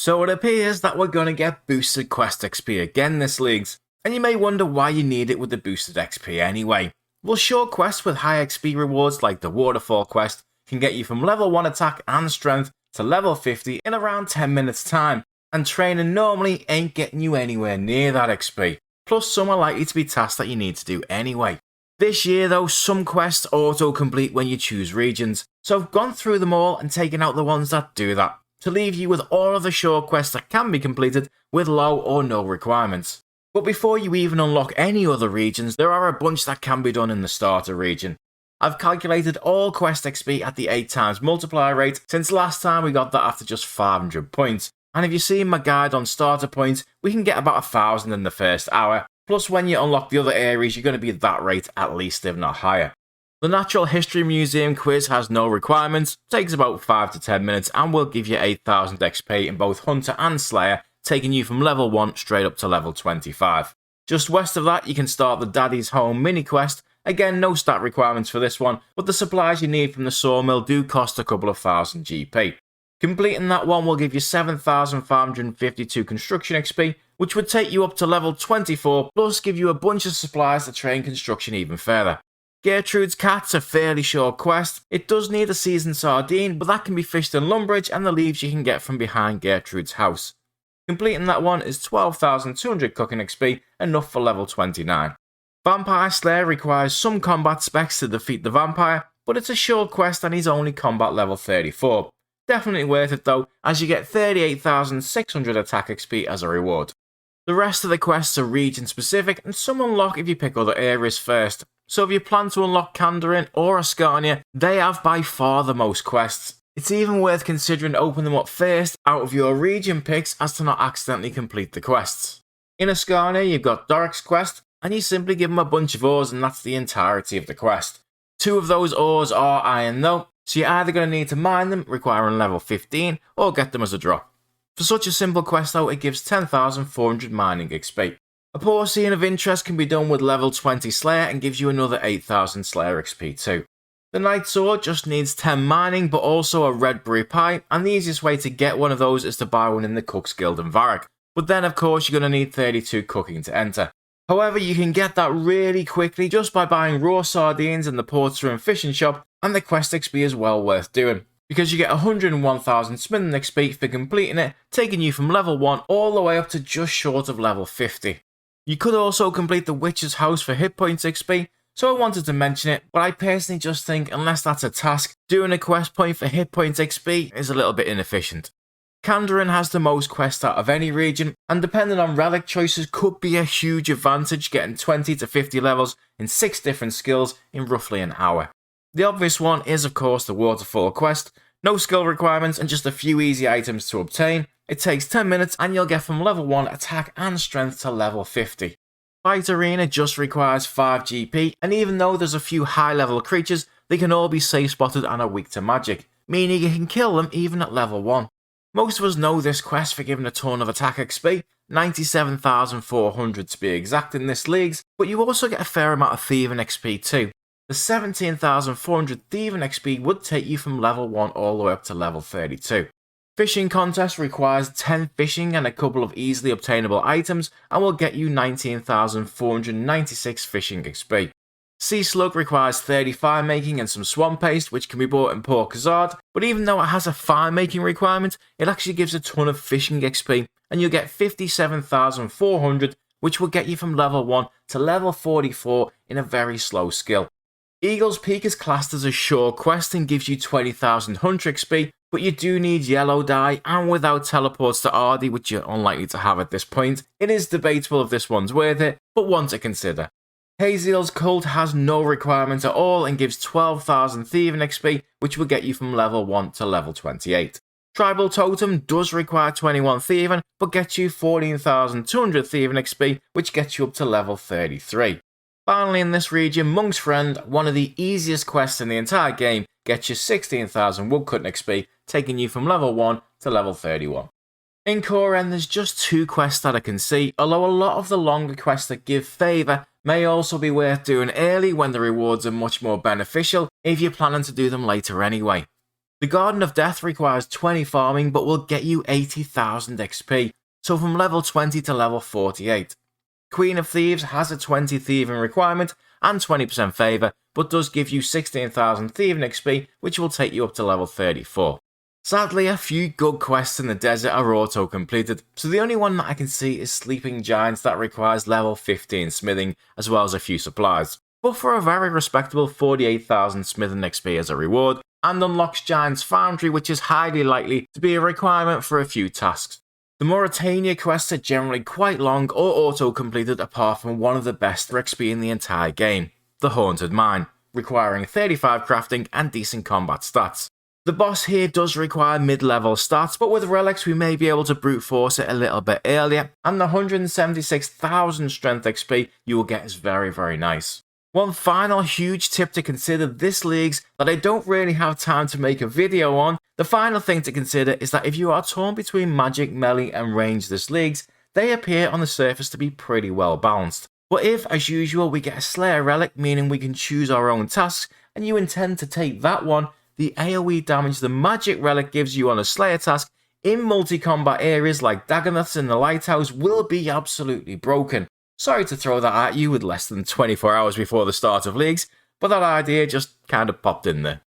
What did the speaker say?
So it appears that we're going to get boosted quest XP again this leagues, and you may wonder why you need it with the boosted XP anyway. Well, short quests with high XP rewards like the waterfall quest can get you from level 1 attack and strength to level 50 in around 10 minutes time, and training normally ain't getting you anywhere near that XP, plus some are likely to be tasks that you need to do anyway. This year though, some quests auto-complete when you choose regions, so I've gone through them all and taken out the ones that do that, to leave you with all of the short quests that can be completed with low or no requirements. But before you even unlock any other regions, there are a bunch that can be done in the starter region. I've calculated all quest XP at the 8 times multiplier rate since last time we got that after just 500 points, and if you see my guide on starter points, we can get about 1,000 in the first hour, plus when you unlock the other areas you're going to be at that rate at least if not higher. The Natural History Museum quiz has no requirements, takes about 5 to 10 minutes and will give you 8,000 XP in both Hunter and Slayer, taking you from level 1 straight up to level 25. Just west of that you can start the Daddy's Home mini quest, again no stat requirements for this one, but the supplies you need from the sawmill do cost a couple of thousand GP. Completing that one will give you 7,552 construction XP, which would take you up to level 24, plus give you a bunch of supplies to train construction even further. Gertrude's Cat's a fairly short quest. It does need a seasoned sardine, but that can be fished in Lumbridge and the leaves you can get from behind Gertrude's house. Completing that one is 12,200 cooking XP, enough for level 29. Vampire Slayer requires some combat specs to defeat the vampire, but it's a short quest and he's only combat level 34. Definitely worth it though, as you get 38,600 attack XP as a reward. The rest of the quests are region specific and some unlock if you pick other areas first, so if you plan to unlock Kandarin or Ascania, they have by far the most quests. It's even worth considering to open them up first out of your region picks as to not accidentally complete the quests. In Ascania you've got Doric's quest, and you simply give him a bunch of ores and that's the entirety of the quest. 2 of those ores are iron though, so you're either going to need to mine them, requiring level 15, or get them as a drop. For such a simple quest though, it gives 10,400 mining XP. A porcine of interest can be done with level 20 Slayer and gives you another 8,000 Slayer XP too. The Night Sword just needs 10 mining but also a red berry pie, and the easiest way to get one of those is to buy one in the Cook's Guild in Varric, but then of course you're going to need 32 cooking to enter. However, you can get that really quickly just by buying raw sardines in the Portsroom fishing shop, and the quest XP is well worth doing, because you get 101,000 smithing XP for completing it, taking you from level 1 all the way up to just short of level 50. You could also complete the Witch's House for hit points XP, so I wanted to mention it, but I personally just think unless that's a task, doing a quest point for hit points XP is a little bit inefficient. Kandarin has the most quests out of any region, and depending on relic choices could be a huge advantage, getting 20 to 50 levels in 6 different skills in roughly an hour. The obvious one is of course the waterfall quest, no skill requirements and just a few easy items to obtain. It takes 10 minutes and you'll get from level 1 attack and strength to level 50. Fight Arena just requires 5 GP, and even though there's a few high level creatures, they can all be safe spotted and are weak to magic, meaning you can kill them even at level 1. Most of us know this quest for giving a ton of attack XP, 97,400 to be exact in this leagues, but you also get a fair amount of thieving XP too. The 17,400 thieving XP would take you from level 1 all the way up to level 32. Fishing contest requires 10 fishing and a couple of easily obtainable items and will get you 19,496 fishing XP. Sea Slug requires 30 fire making and some swamp paste, which can be bought in Port Khazard, but even though it has a fire making requirement, it actually gives a ton of fishing XP and you'll get 57,400, which will get you from level 1 to level 44 in a very slow skill. Eagle's Peak is classed as a short quest and gives you 20,000 Hunter XP, but you do need yellow dye, and without teleports to Ardy, which you're unlikely to have at this point, it is debatable if this one's worth it, but one to consider. Haziel's Cult has no requirement at all and gives 12,000 thieving XP, which will get you from level 1 to level 28. Tribal Totem does require 21 thieving, but gets you 14,200 thieving XP, which gets you up to level 33. Finally in this region, Monk's Friend, one of the easiest quests in the entire game, gets you 16,000 woodcutting XP, taking you from level 1 to level 31. In Core End there's just 2 quests that I can see, although a lot of the longer quests that give favour may also be worth doing early when the rewards are much more beneficial if you're planning to do them later anyway. The Garden of Death requires 20 farming but will get you 80,000 XP, so from level 20 to level 48. Queen of Thieves has a 20 thieving requirement and 20% favour, but does give you 16,000 thieving XP, which will take you up to level 34. Sadly, a few good quests in the desert are auto-completed, so the only one that I can see is Sleeping Giants that requires level 15 smithing, as well as a few supplies, but for a very respectable 48,000 smithing XP as a reward, and unlocks Giant's Foundry, which is highly likely to be a requirement for a few tasks. The Mauritania quests are generally quite long or auto-completed apart from one of the best for XP in the entire game, the Haunted Mine, requiring 35 crafting and decent combat stats. The boss here does require mid-level stats, but with relics we may be able to brute force it a little bit earlier, and the 176,000 strength XP you will get is very, very nice. One final huge tip to consider this leagues that I don't really have time to make a video on. The final thing to consider is that if you are torn between magic, melee and ranged this leagues, they appear on the surface to be pretty well balanced. But if, as usual, we get a Slayer relic, meaning we can choose our own tasks, and you intend to take that one, the AoE damage the magic relic gives you on a Slayer task in multi-combat areas like Dagonoths in the Lighthouse will be absolutely broken. Sorry to throw that at you with less than 24 hours before the start of leagues, but that idea just kind of popped in there.